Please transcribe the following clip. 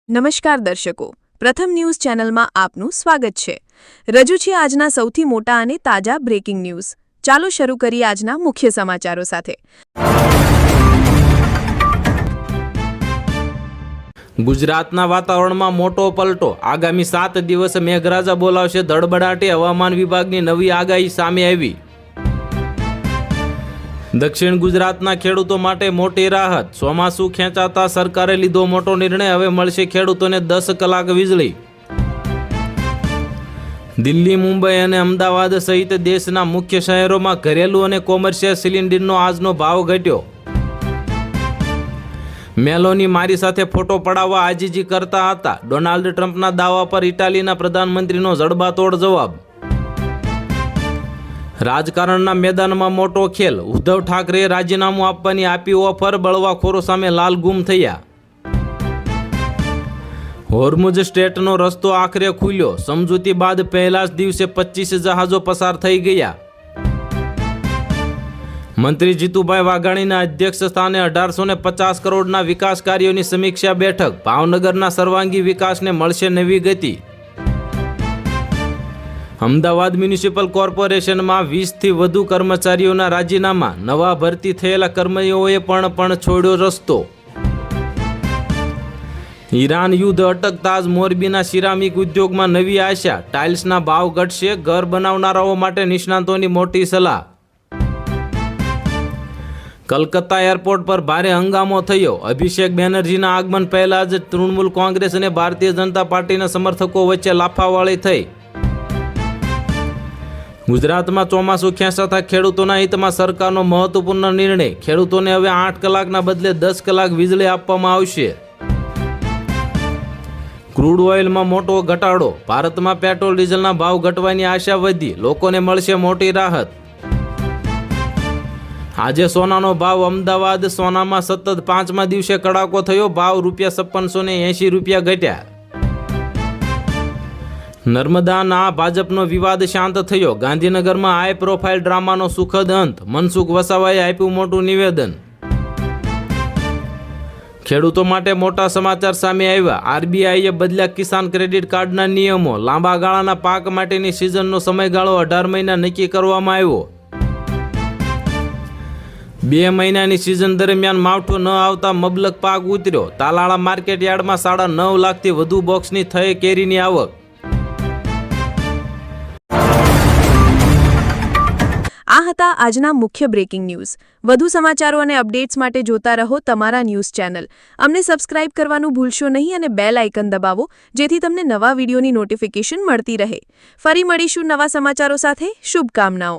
નમસ્કાર દર્શકો, પ્રથમ ન્યૂઝ ચેનલમાં આપનું સ્વાગત છે। રજૂ છે આજના સૌથી મોટા અને તાજા બ્રેકિંગ ન્યૂઝ। ચાલો શરૂ કરીએ આજના મુખ્ય સમાચારો સાથે। ગુજરાતના વાતાવરણમાં મોટો પલટો। આગામી 7 દિવસ મેઘરાજા બોલાવશે ધડબડાટી। હવામાન વિભાગની નવી આગાહી સામે આવી। દક્ષિણ ગુજરાતના ખેડૂતો માટે મોટી રાહત। ચોમાસું ખેંચાતા સરકારે લીધો મોટો નિર્ણય। હવે મળશે ખેડૂતોને 10 કલાક વીજળી। દિલ્હી, મુંબઈ અને અમદાવાદ સહિત દેશના મુખ્ય શહેરોમાં ઘરેલું અને કોમર્શિયલ સિલિન્ડરનો આજનો ભાવ ઘટ્યો। મેલોની મારી સાથે ફોટો પડાવવા આજીજી કરતા હતા। ડોનાલ્ડ ટ્રમ્પના દાવા પર ઇટાલીના પ્રધાનમંત્રીનો જડબાતોડ જવાબ। રાજકારણના મેદાનમાં મોટો ખેલ। ઉદ્ધવ ઠાકરેએ રાજીનામું આપવાની આપી ઓફર। બળવાખોરો સામે લાલ ગુમ થયા। હોર્મુઝ સ્ટ્રેટનો રસ્તો આખરે ખુલ્યો। સમજૂતી બાદ પહેલા જ દિવસે 25 જહાજો પસાર થઈ ગયા। મંત્રી જીતુભાઈ વાઘાણીના અધ્યક્ષ સ્થાને 1850 કરોડના વિકાસ કાર્યોની સમીક્ષા બેઠક। ભાવનગરના સર્વાંગી વિકાસને મળશે નવી ગતિ। અમદાવાદ મ્યુનિસિપલ કોર્પોરેશનમાં 20થી વધુ કર્મચારીઓના રાજીનામા। નવા ભરતી થયેલા કર્મીઓએ પણ છોડ્યો રસ્તો। ઈરાન યુદ્ધ અટકતા જ મોરબીના સિરામિક ઉદ્યોગમાં નવી આશા। ટાઇલ્સના ભાવ ઘટશે। ઘર બનાવનારાઓ માટે નિષ્ણાતોની મોટી સલાહ। કલકત્તા એરપોર્ટ પર ભારે હંગામો થયો। અભિષેક બેનર્જીના આગમન પહેલા જ તૃણમૂલ કોંગ્રેસ અને ભારતીય જનતા પાર્ટીના સમર્થકો વચ્ચે લાફાવાળી થઈ। ગુજરાતમાં ચોમાસું ખેંચાતા ખેડૂતોના હિતમાં સરકારનો મહત્વપૂર્ણ નિર્ણય। ખેડૂતોને હવે 8 કલાકના બદલે 10 કલાક વીજળી આપવામાં આવશે। ક્રૂડ ઓઇલમાં મોટો ઘટાડો। ભારતમાં પેટ્રોલ ડીઝલના ભાવ ઘટવાની આશા વધી। લોકોને મળશે મોટી રાહત। આજે સોનાનો ભાવ। અમદાવાદ સોનામાં સતત 5મા દિવસે કડાકો થયો। ભાવ ₹5680 ઘટ્યા। નર્મદાના ભાજપનો વિવાદ શાંત થયો। ગાંધીનગરમાં હાઈ પ્રોફાઇલ ડ્રામાનો સુખદ અંત। મનસુખ વસાવાએ આપ્યું મોટું નિવેદન। ખેડૂતો માટે મોટા સમાચાર સામે આવ્યા। આરબીઆઈએ બદલ્યા કિસાન ક્રેડિટ કાર્ડના નિયમો। લાંબા ગાળાના પાક માટેની સિઝનનો સમયગાળો 18 મહિના નક્કી કરવામાં આવ્યો। 2 મહિનાની સિઝન દરમિયાન માવઠું ન આવતા મબલક પાક ઉતર્યો। તાલાળા માર્કેટ યાર્ડમાં 9.5 લાખથી વધુ બોક્સની થઈ કેરીની આવક। આ હતા આજના મુખ્ય બ્રેકિંગ ન્યૂઝ। વધુ સમાચારો અને અપડેટ્સ માટે જોતા રહો તમારા ન્યૂઝ ચેનલ। અમને સબસ્ક્રાઇબ કરવાનું ભૂલશો નહીં અને બેલ આઇકન દબાવો જેથી તમને નવા વિડીયોની નોટિફિકેશન મળતી રહે। ફરી મળીશું નવા સમાચારો સાથે। શુભકામનાઓ।